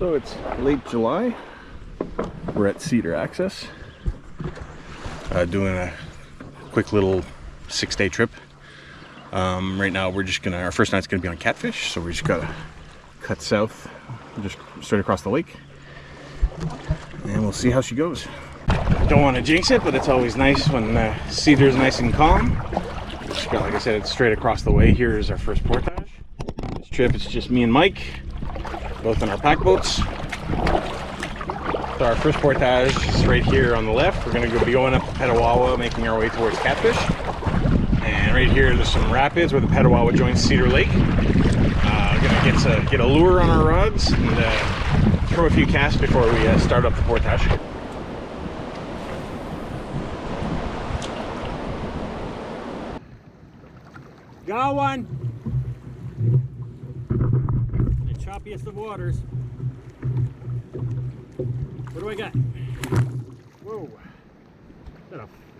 So it's late July. We're at Cedar Access, doing a quick little 6-day trip. Right now we're just gonna, our first night's gonna be on catfish, so we just gotta cut south, just straight across the lake, and we'll see how she goes. Don't want to jinx it, but it's always nice when Cedar's nice and calm. Just got, like I said, it's straight across the way. Here is our first portage. This trip, it's just me and Mike, both in our pack boats. So our first portage is right here on the left. We're gonna be going up the Petawawa, making our way towards catfish. And right here, there's some rapids where the Petawawa joins Cedar Lake. Gonna get a lure on our rods and throw a few casts before we start up the portage. Got one! The choppiest of waters. What do I got? Whoa.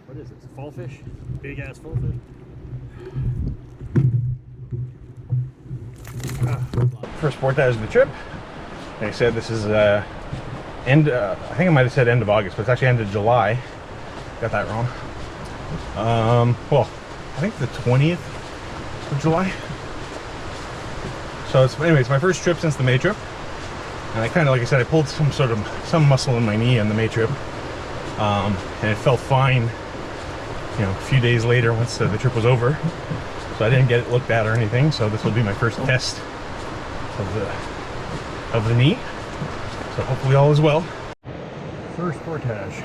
What is this? A fall fish? Big ass fall fish. First portage of the trip. Like I said, this is I think I might have said end of August, but it's actually end of July. Got that wrong. Well, I think the 20th of July. So it's my first trip since the May trip. And I kind of, like I said, I pulled some muscle in my knee on the May trip, and it felt fine, you know, a few days later once the trip was over. So I didn't get it looked at or anything. So this will be my first test of the knee. So hopefully all is well. First portage.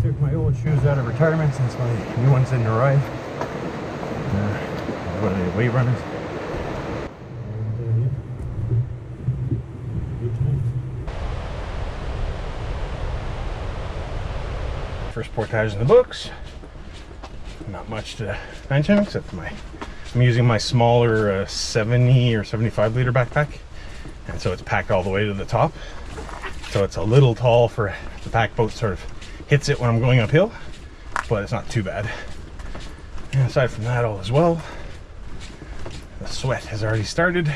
Took my old shoes out of retirement since my new ones didn't arrive. What are they, weight runners? First portage in the books. Not much to mention except I'm using my smaller 70 or 75 liter backpack, and so it's packed all the way to the top. So it's a little tall for the pack boat, sort of hits it when I'm going uphill, but it's not too bad. And aside from that, all is well. The sweat has already started.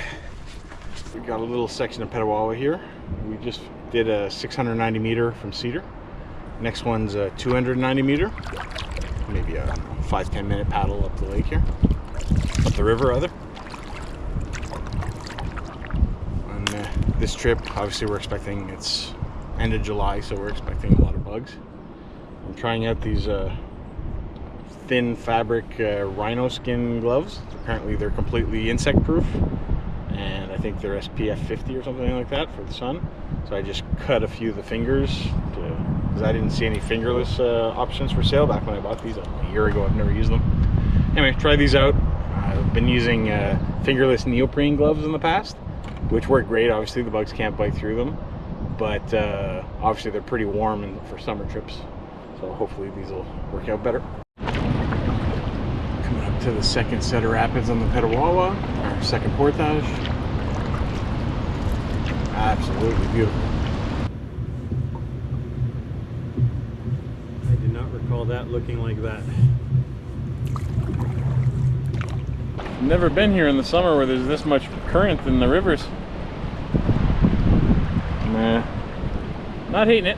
We've got a little section of Petawawa here. We just did a 690 meter from Cedar. Next one's a 290 meter. Maybe a 5-10 minute paddle up the lake here. Up the river, rather. And this trip, obviously we're expecting, it's end of July, so we're expecting a lot of bugs. I'm trying out these thin fabric rhino skin gloves. Apparently they're completely insect proof, and I think they're SPF 50 or something like that for the sun. So I just cut a few of the fingers because I didn't see any fingerless options for sale back when I bought these a year ago. I've never used them. Anyway, try these out. I've been using fingerless neoprene gloves in the past, which work great. Obviously the bugs can't bite through them, but obviously they're pretty warm for summer trips, so hopefully these will work out better. Coming up to the second set of rapids on the Petawawa, our second portage. Absolutely beautiful. I did not recall that looking like that. Never been here in the summer where there's this much current in the rivers. Nah, not hating it.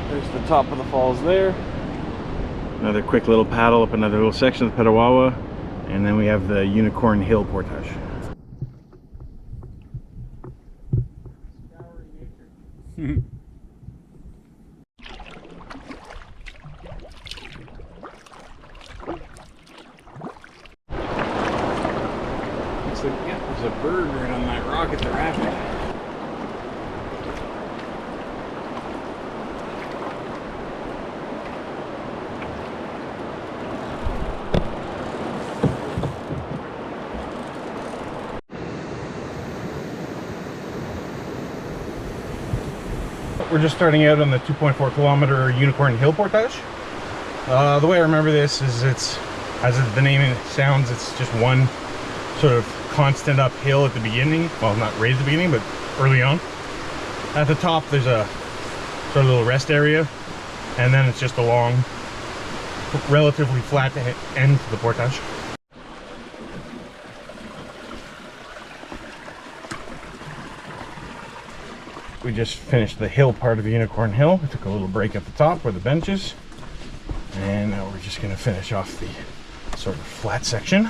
There's the top of the falls there. Another quick little paddle up another little section of the Petawawa, and then we have the Unicorn Hill portage. Looks like, yeah, there's a bird right on that rock at the rapid. We're just starting out on the 2.4 kilometer Unicorn Hill portage. The way I remember this is it's, as the name sounds, it's just one sort of constant uphill at the beginning. Well, not right at the beginning, but early on. At the top, there's a sort of little rest area, and then it's just a long, relatively flat end to the portage. We just finished the hill part of the Unicorn Hill. We took a little break at the top where the bench is, and now we're just going to finish off the sort of flat section.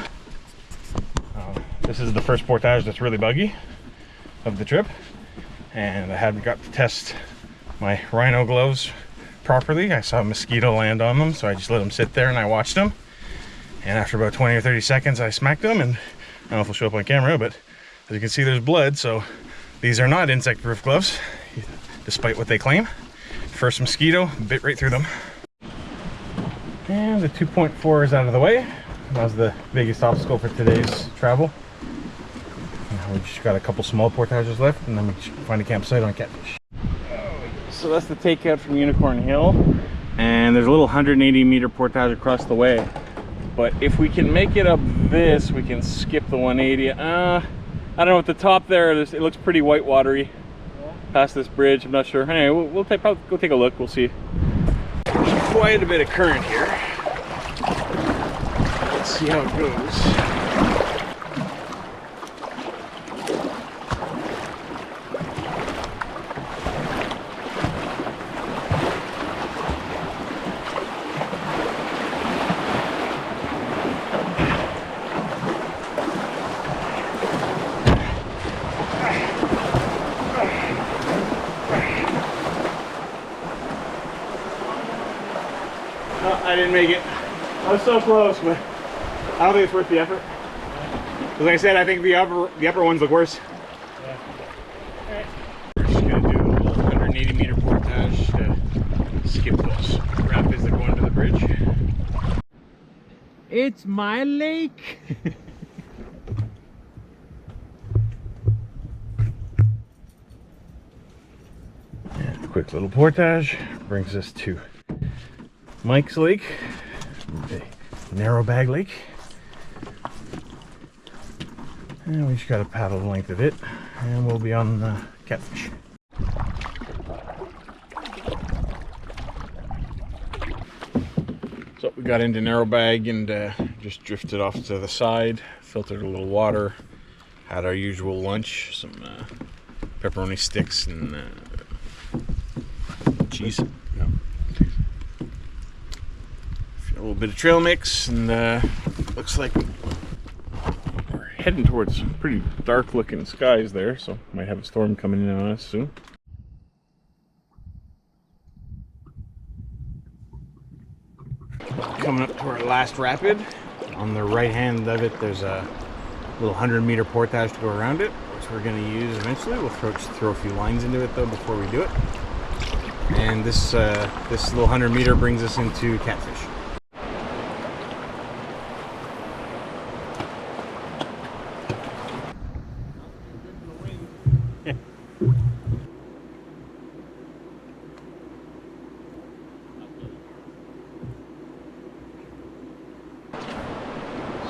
This is the first portage that's really buggy of the trip, and I hadn't got to test my rhino gloves properly. I saw a mosquito land on them, so I just let them sit there and I watched them, and after about 20 or 30 seconds I smacked them, and I don't know if it'll show up on camera, but as you can see there's blood, so these are not insect proof gloves despite what they claim. First mosquito bit right through them. And the 2.4 is out of the way. That was the biggest obstacle for today's travel. Now we just got a couple small portages left, and then we should find a campsite on Catfish. So that's the takeout from Unicorn Hill, and there's a little 180-meter portage across the way. But if we can make it up this, we can skip the 180. I don't know, at the top there, it looks pretty white watery. Past this bridge, I'm not sure. Anyway, we'll go take a look. We'll see. There's quite a bit of current here. Let's see how it goes. I didn't make it. I was so close, but I don't think it's worth the effort. As I said, I think the upper ones look worse. Yeah. Alright. We're just gonna do a little 180-meter portage to skip those rapids that go under the bridge. It's my lake. And a quick little portage brings us to Mike's Lake, the narrow bag lake, and we just got to paddle the length of it, and we'll be on the Catfish. So we got into narrow bag and just drifted off to the side, filtered a little water, had our usual lunch, some pepperoni sticks and cheese. Yeah. A little bit of trail mix, and looks like we're heading towards pretty dark looking skies there, so might have a storm coming in on us soon. Coming up to our last rapid. On the right hand of it there's a little 100-meter portage to go around it, which we're going to use eventually. We'll throw a few lines into it though before we do it. And this little 100-meter brings us into Catfish.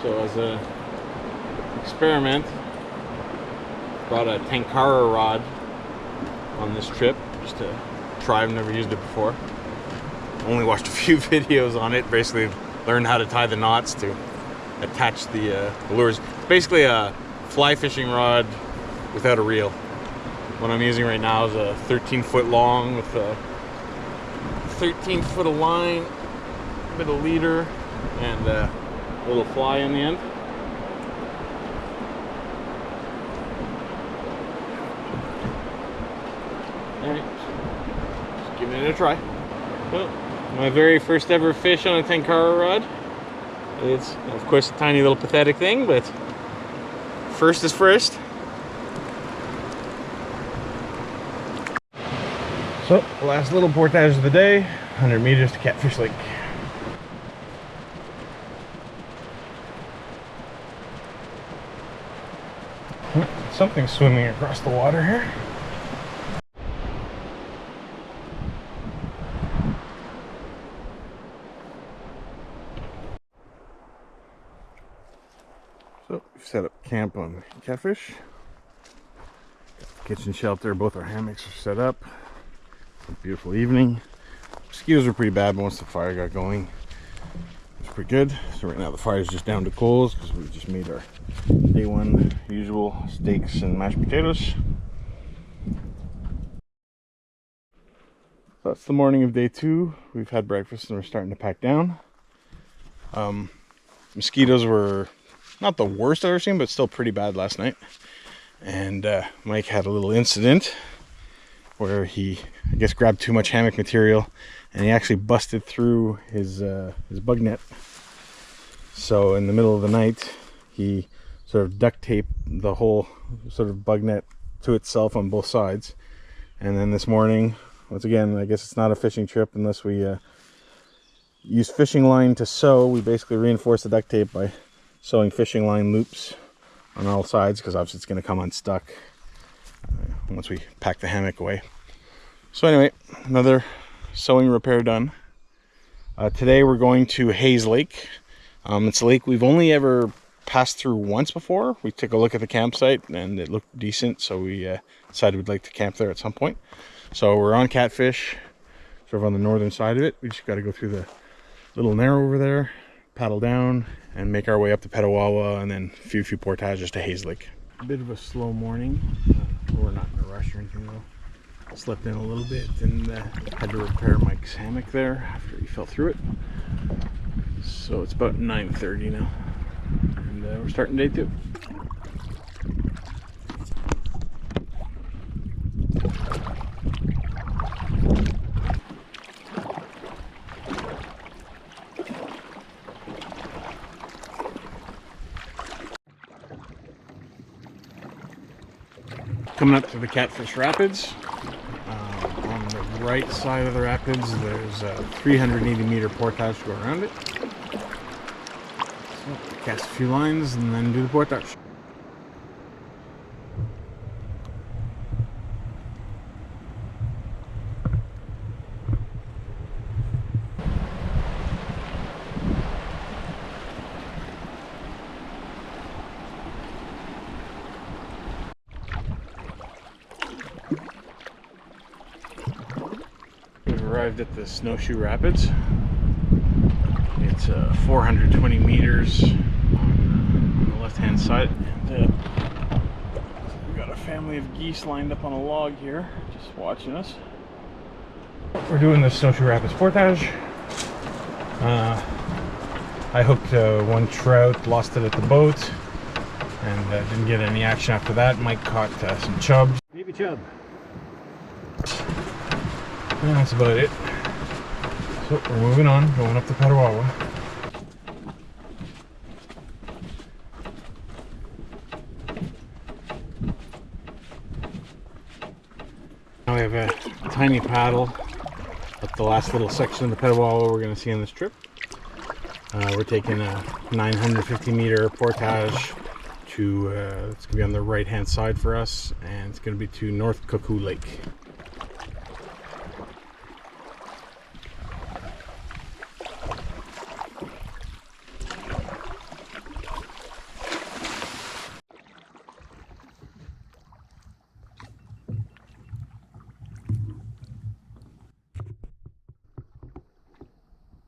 So as an experiment, brought a Tenkara rod on this trip just to try. I've never used it before. Only watched a few videos on it. Basically learned how to tie the knots to attach the lures. It's basically a fly fishing rod without a reel. What I'm using right now is a 13-foot long with a 13-foot of line, a bit of leader, and a little fly in the end. Alright, just giving it a try. Well, my very first ever fish on a Tenkara rod. It's, of course, a tiny little pathetic thing, but first is first. So, last little portage of the day, 100 meters to Catfish Lake. Something swimming across the water here. So we've set up camp on Catfish. Kitchen shelter, both our hammocks are set up. It's a beautiful evening. Mosquitoes were pretty bad, but once the fire got going, it was pretty good. So right now the fire is just down to coals because we just made our day one usual steaks and mashed potatoes. So that's the morning of day 2. We've had breakfast and we're starting to pack down. Mosquitoes were not the worst I've ever seen, but still pretty bad last night. And Mike had a little incident where he, I guess, grabbed too much hammock material and he actually busted through his bug net. So in the middle of the night, he sort of duct taped the whole sort of bug net to itself on both sides. And then this morning, once again, I guess it's not a fishing trip unless we use fishing line to sew. We basically reinforce the duct tape by sewing fishing line loops on all sides, because obviously it's going to come unstuck once we pack the hammock away. So anyway, another sewing repair done. Today we're going to Hayes Lake. It's a lake we've only ever passed through once before. We took a look at the campsite and it looked decent, so we decided we'd like to camp there at some point. So we're on Catfish, sort of on the northern side of it. We just got to go through the little narrow over there, paddle down, and make our way up to Petawawa, and then a few portages to Hayes Lake. A bit of a slow morning. We're not in a rush or anything though. Slept in a little bit and had to repair Mike's hammock there after he fell through it. So it's about 9:30 now, and we're starting day 2. Coming up to the Catfish Rapids. On the right side of the rapids, there's a 380 meter portage to go around it. So cast a few lines and then do the portage. Arrived at the Snowshoe Rapids. It's 420 meters on the left hand side, and we've got a family of geese lined up on a log here just watching us. We're doing the Snowshoe Rapids portage. I hooked one trout, lost it at the boat, and didn't get any action after that. Mike caught some chubs. Baby chub. And that's about it. So we're moving on, going up to Petawawa. Now we have a tiny paddle up the last little section of the Petawawa we're going to see on this trip. We're taking a 950 meter portage to, it's going to be on the right hand side for us, and it's going to be to North Cuckoo Lake.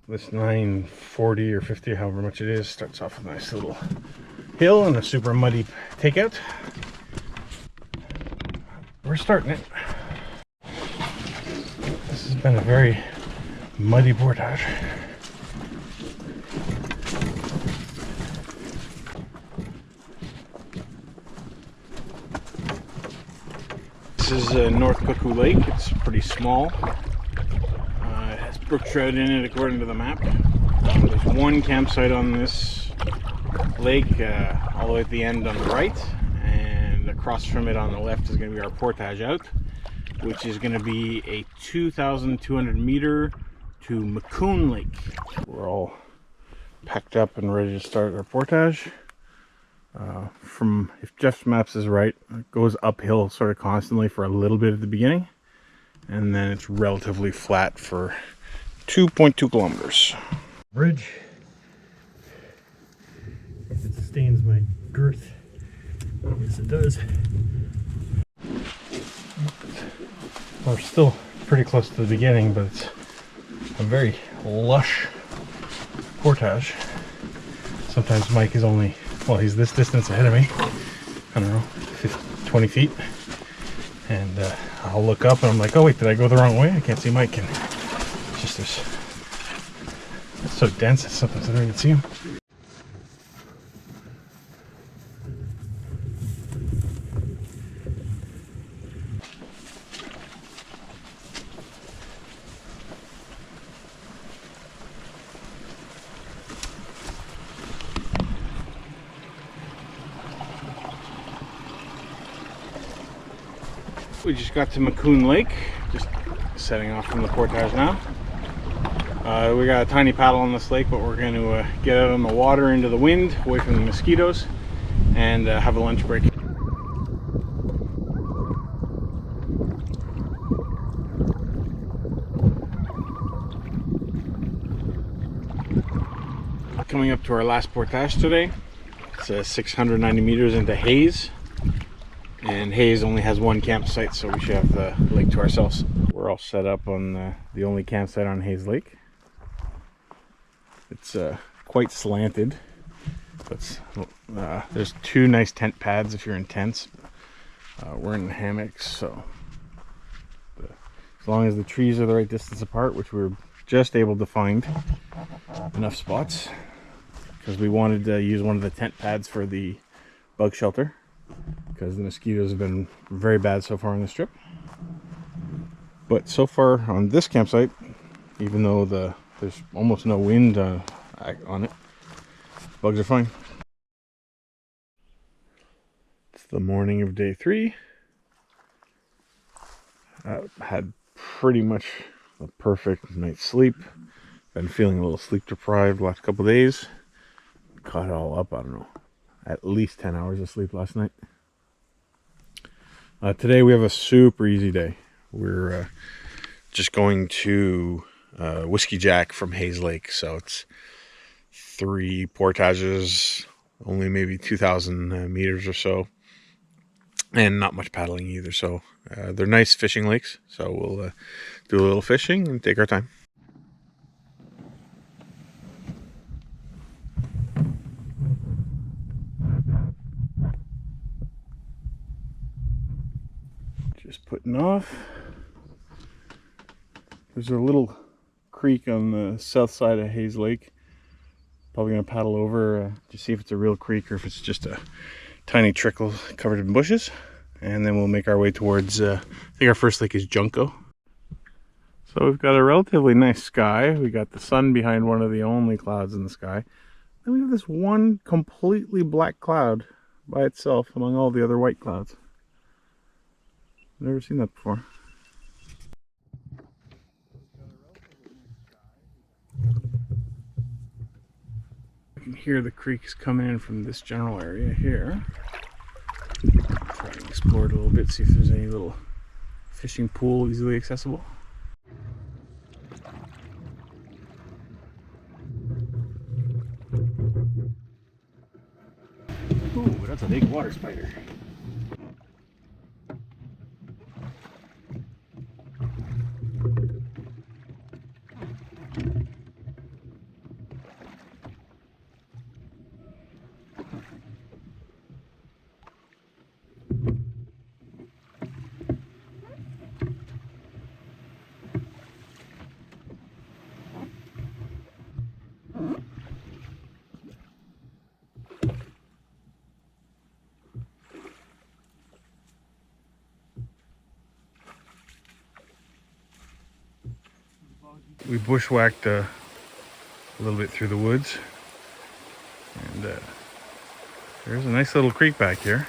This 940 or 50, however much it is, starts off with a nice little hill and a super muddy takeout. We're starting it. This has been a very muddy portage. This is North Cuckoo Lake. It's pretty small. Brook trout in it according to the map. There's one campsite on this lake all the way at the end on the right, and across from it on the left is going to be our portage out, which is going to be a 2,200 meter to Mullin Lake. We're all packed up and ready to start our portage. If Jeff's maps is right, it goes uphill sort of constantly for a little bit at the beginning, and then it's relatively flat for 2.2 kilometers. Bridge. If it sustains my girth. Yes, it does. We're still pretty close to the beginning, but it's a very lush portage. Sometimes Mike is only, well, he's this distance ahead of me. I don't know, 20 feet. And I'll look up and I'm like, oh wait, did I go the wrong way? I can't see Mike. And it's just this, it's so dense that sometimes I don't even see him. We just got to Mullin Lake, just setting off from the portage now. We got a tiny paddle on this lake, but we're going to get out on the water into the wind, away from the mosquitoes, and have a lunch break. Coming up to our last portage today. It's 690 meters into Hayes. And Hayes only has one campsite, so we should have the lake to ourselves. We're all set up on the only campsite on Hayes Lake. It's quite slanted. But there's two nice tent pads if you're in tents. We're in hammocks, so as long as the trees are the right distance apart, which we're just able to find enough spots, because we wanted to use one of the tent pads for the bug shelter, because the mosquitoes have been very bad so far on this trip. But so far on this campsite, even though there's almost no wind on it, bugs are fine. It's the morning of day 3. Had pretty much a perfect night's sleep. Been feeling a little sleep deprived the last couple days. Caught it all up, I don't know, at least 10 hours of sleep last night. Today we have a super easy day. We're just going to Whiskey Jack from Hayes Lake. So it's 3 portages, only maybe 2,000 meters or so. And not much paddling either. So they're nice fishing lakes. So we'll do a little fishing and take our time. Just putting off. There's a little creek on the south side of Hayes Lake. Probably gonna paddle over to see if it's a real creek or if it's just a tiny trickle covered in bushes. And then we'll make our way towards, I think our first lake is Junco. So we've got a relatively nice sky. We got the sun behind one of the only clouds in the sky. Then we have this one completely black cloud by itself among all the other white clouds. Never seen that before. You can hear the creeks coming in from this general area here. Try and explore it a little bit, see if there's any little fishing pool easily accessible. Ooh, that's a big water spider. We bushwhacked a little bit through the woods, and there's a nice little creek back here.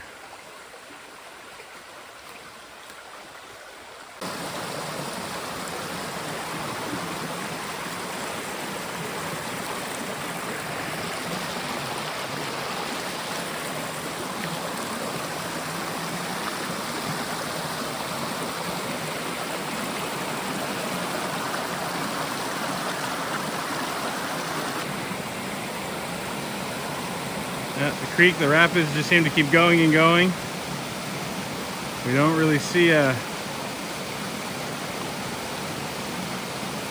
Yeah, the creek, the rapids just seem to keep going and going. We don't really see a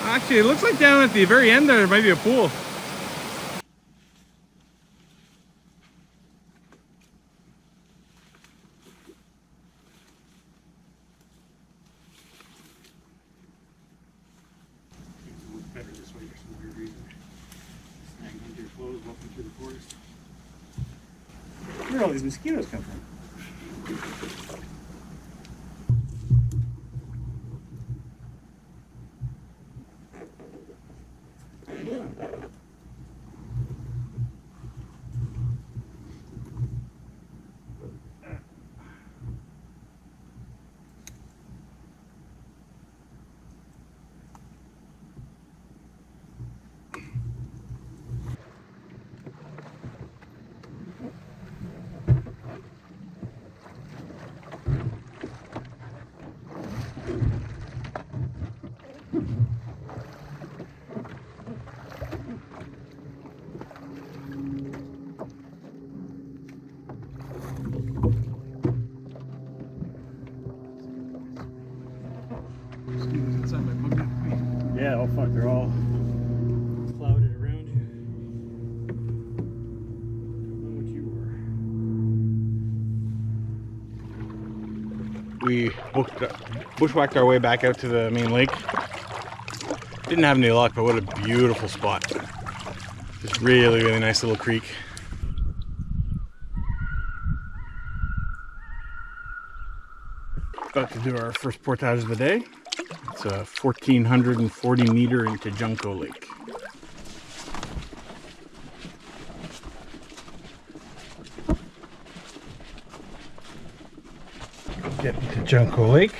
Actually, it looks like down at the very end there might be a pool. Better this way for some weird reason. Snagging onto your clothes, walking through the forest. Where do all these mosquitoes come from? Yeah, oh fuck, they're all clouded around you. Don't know what you were. We bushwhacked our way back out to the main lake. Didn't have any luck, but what a beautiful spot. Just really, really nice little creek. About to do our first portage of the day. It's a 1,440 meter into Junco Lake. Getting to Junco Lake.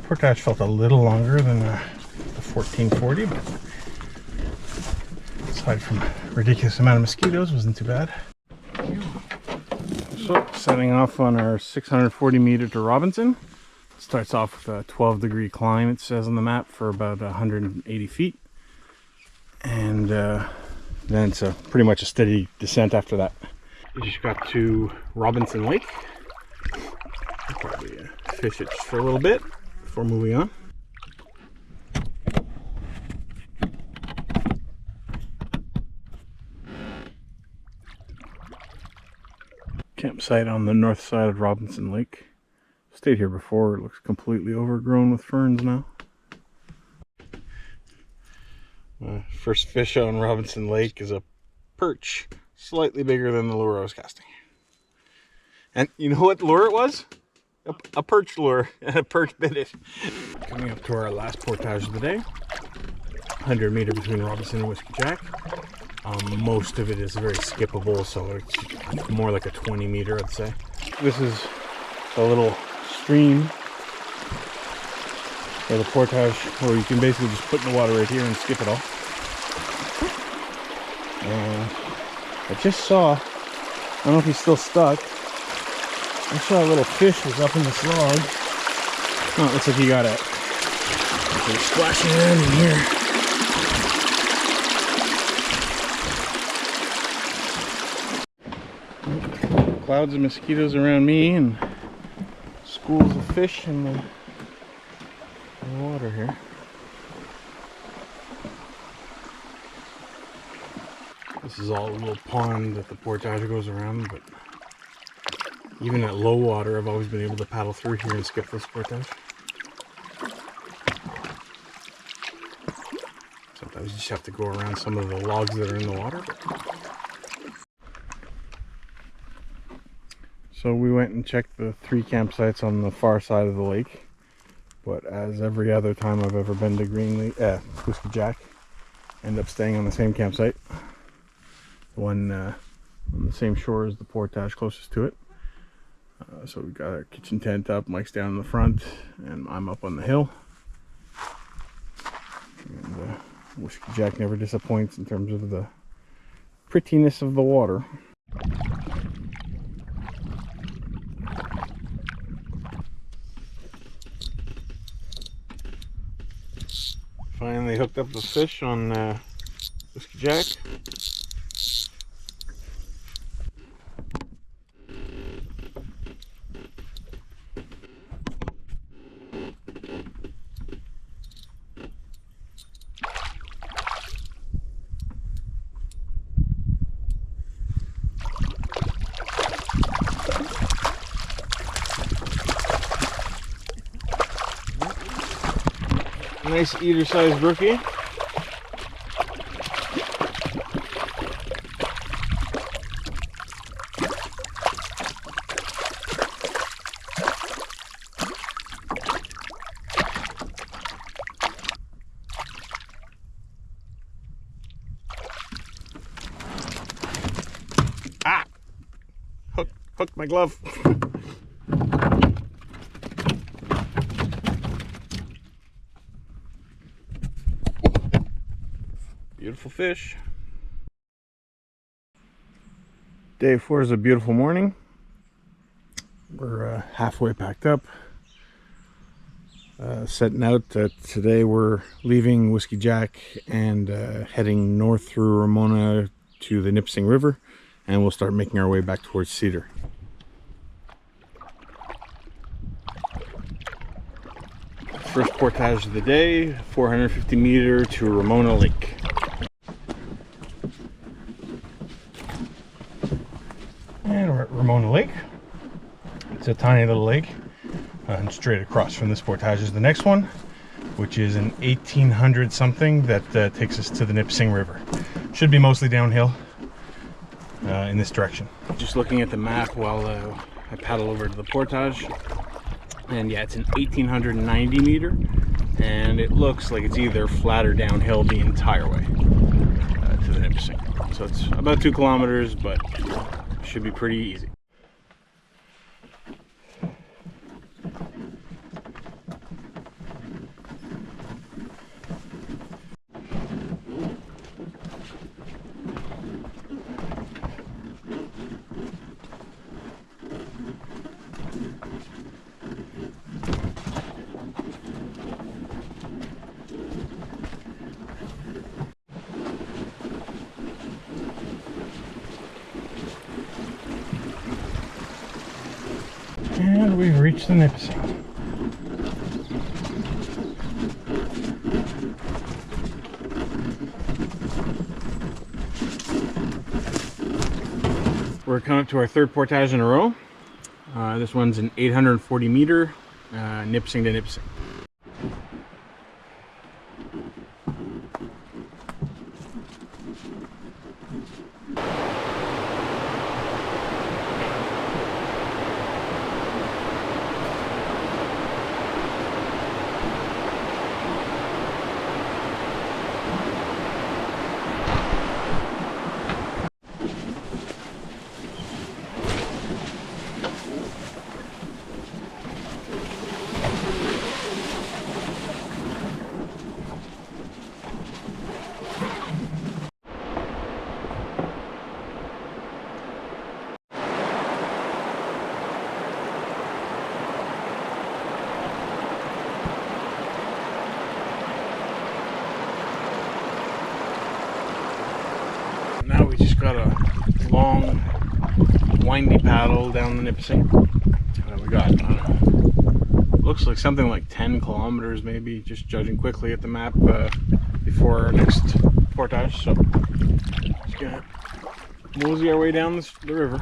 Portage felt a little longer than the 1440, but aside from a ridiculous amount of mosquitoes, wasn't too bad. So, setting off on our 640 meter to Robinson. Starts off with a 12-degree climb, it says on the map, for about 180 feet. And then it's pretty much a steady descent after that. We just got to Robinson Lake. I'll probably fish it just for a little bit before moving on. Campsite on the north side of Robinson Lake. Stayed here before. It looks completely overgrown with ferns now. First fish on Robinson Lake is a perch, slightly bigger than the lure I was casting. And you know what lure it was? A perch lure, and a perch bit it. Coming up to our last portage of the day. 100 meter between Robinson and Whiskey Jack. Most of it is very skippable, so it's more like a 20 meter, I'd say. This is a little stream or the portage where you can basically just put in the water right here and skip it all. And I just saw, I don't know if he's still stuck, I saw a little fish was up in this log. Oh, it looks like he got it. He's splashing around in here. Clouds of mosquitoes around me and schools of fish in the water here. This is all a little pond that the portage goes around, but even at low water I've always been able to paddle through here and skip this portage. Sometimes you just have to go around some of the logs that are in the water. So we went and checked the 3 campsites on the far side of the lake, but as every other time I've ever been to Whiskey Jack, end up staying on the same campsite, the one on the same shore as the portage closest to it. So we got our kitchen tent up, Mike's down in the front, and I'm up on the hill. And Whiskey Jack never disappoints in terms of the prettiness of the water. Finally hooked up the fish on Whiskey Jack. Nice eater-sized brookie. Ah! Hooked my glove. Beautiful fish. Day 4 is a beautiful morning. We're halfway packed up. Setting out. Today we're leaving Whiskey Jack and heading north through Ramona to the Nipissing River, and we'll start making our way back towards Cedar. First portage of the day, 450 meter to Ramona Lake. And we're at Ramona Lake. It's a tiny little lake. And straight across from this portage is the next one, which is an 1800 something that takes us to the Nipissing River. Should be mostly downhill in this direction. Just looking at the map while I paddle over to the portage, and yeah, it's an 1890 meter, and it looks like it's either flat or downhill the entire way to the Nipissing. So it's about 2 kilometers, but should be pretty easy. And we've reached the Nipissing. We're coming up to our third portage in a row. This one's an 840 meter, Nipissing to Nipissing. Now we just got a long, windy paddle down the Nipissing. We got, looks like something like 10 kilometers maybe, just judging quickly at the map before our next portage. So just gonna mosey our way down the river.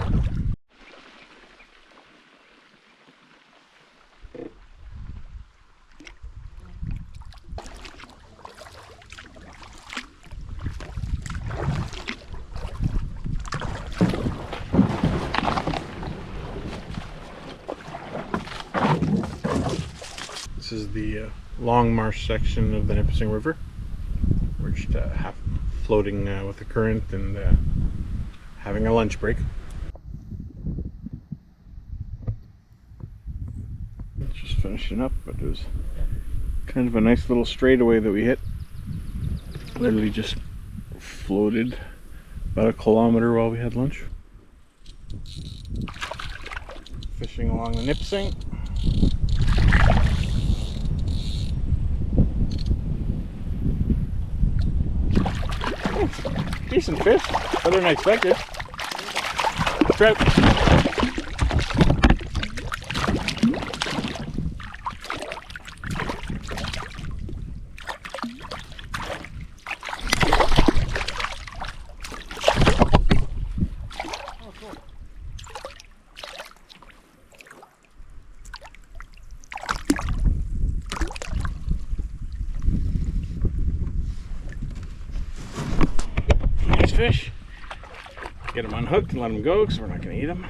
This is the long marsh section of the Nipissing River. We're just half floating with the current and having a lunch break. Just finishing up, but it was kind of a nice little straightaway that we hit. Literally just floated about 1 kilometer while we had lunch. Fishing along the Nipissing. Decent fish, better than I expected. Trout. fish. Get them unhooked and let them go because we're not going to eat them.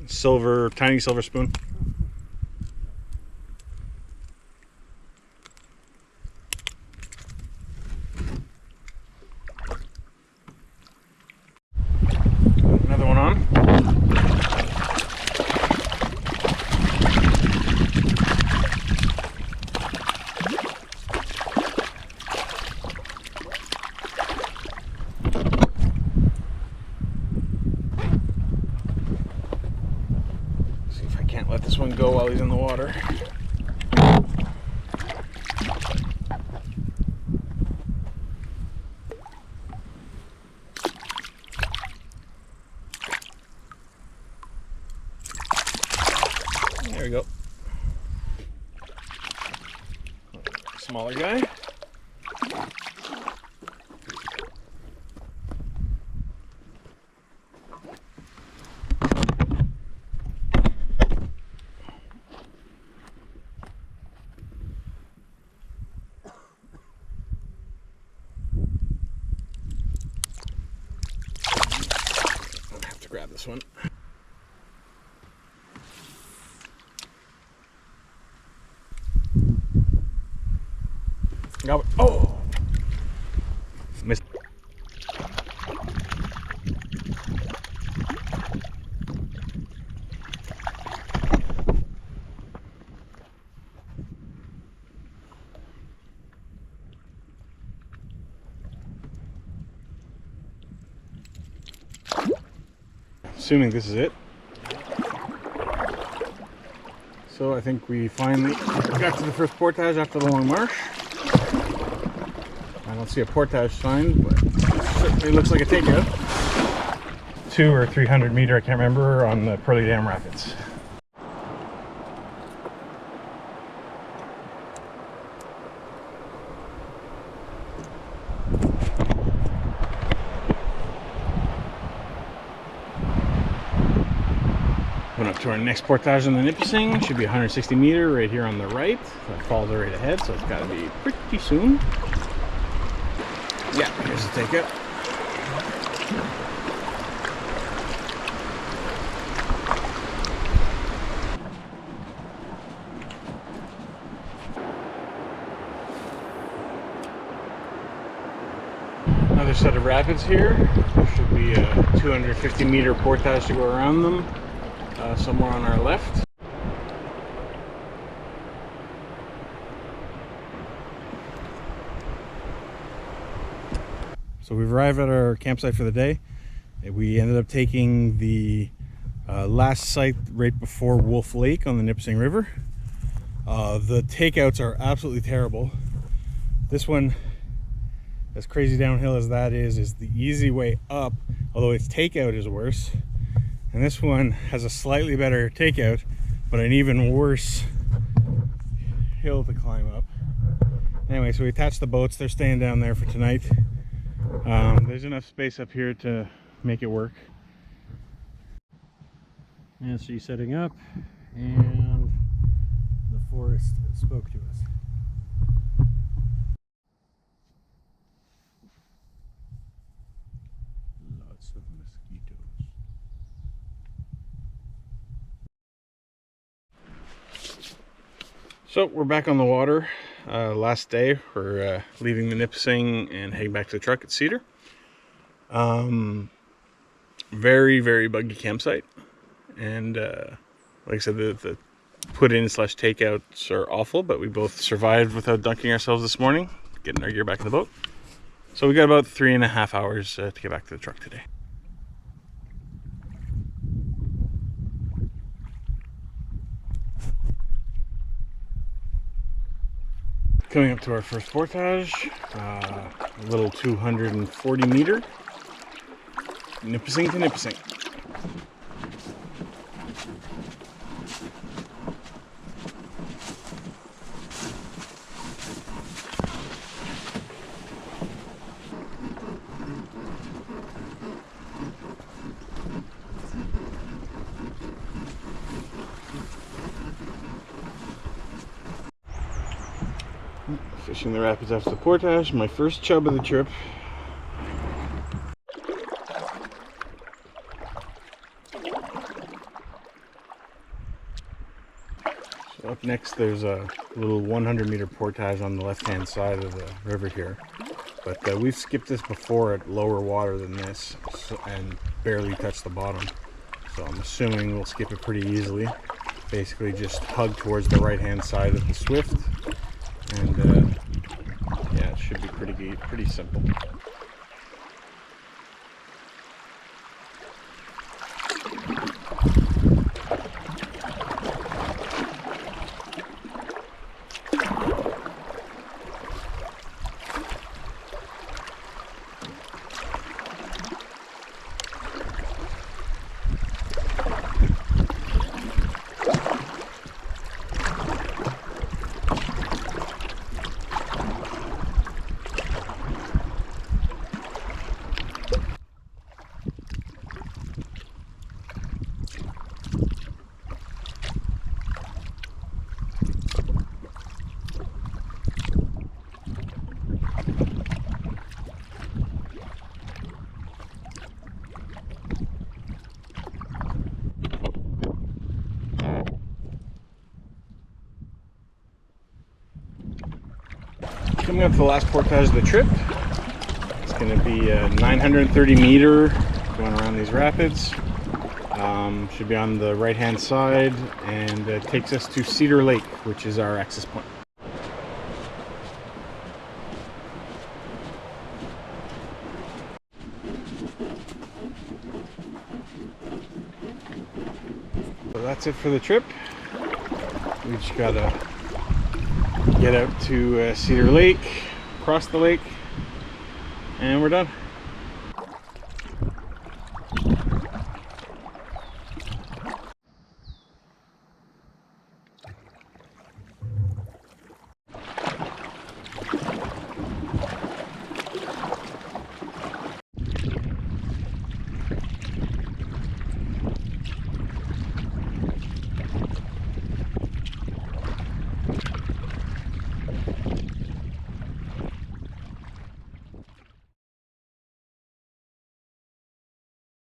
Silver, tiny silver spoon. Another one on. See if I can't let this one go while he's in the water. There we go. Smaller guy. I have to grab this one. Got it. Oh! Missed. Assuming this is it. So I think we finally got to the first portage after the long marsh. I don't see a portage sign, but it certainly looks like a takeout. 200 or 300 meter, I can't remember, on the Pearly Dam Rapids. Went up to our next portage on the Nipissing. Should be 160 meter right here on the right. That falls right ahead, so it's got to be pretty soon. Yeah, here's the takeout. Another set of rapids here. There should be a 250 meter portage to go around them. Somewhere on our left. So we've arrived at our campsite for the day. We ended up taking the last site right before Wolf Lake on the Nipissing River. The takeouts are absolutely terrible. This one, as crazy downhill as that is the easy way up, although its takeout is worse. And this one has a slightly better takeout, but an even worse hill to climb up. Anyway, so we attached the boats. They're staying down there for tonight. There's enough space up here to make it work. And she's setting up, and the forest spoke to us. Lots of mosquitoes. So we're back on the water. Last day, we're leaving the Nipissing and heading back to the truck at Cedar. Very, very buggy campsite. And like I said, the put in / takeouts are awful, but we both survived without dunking ourselves this morning, getting our gear back in the boat. So we got about 3.5 hours to get back to the truck today. Coming up to our first portage, a little 240 meter, Nipissing to Nipissing. Fishing the rapids after the portage, my first chub of the trip. So up next there's a little 100-meter portage on the left-hand side of the river here. But we've skipped this before at lower water than this, and barely touched the bottom. So I'm assuming we'll skip it pretty easily. Basically just hug towards the right-hand side of the Swift, and yeah, it should be pretty simple. Coming up to the last portage of the trip. It's going to be a 930 meter going around these rapids. Should be on the right hand side, and it takes us to Cedar Lake, which is our access point. So that's it for the trip. We just gotta get out to Cedar Lake, cross the lake, and we're done.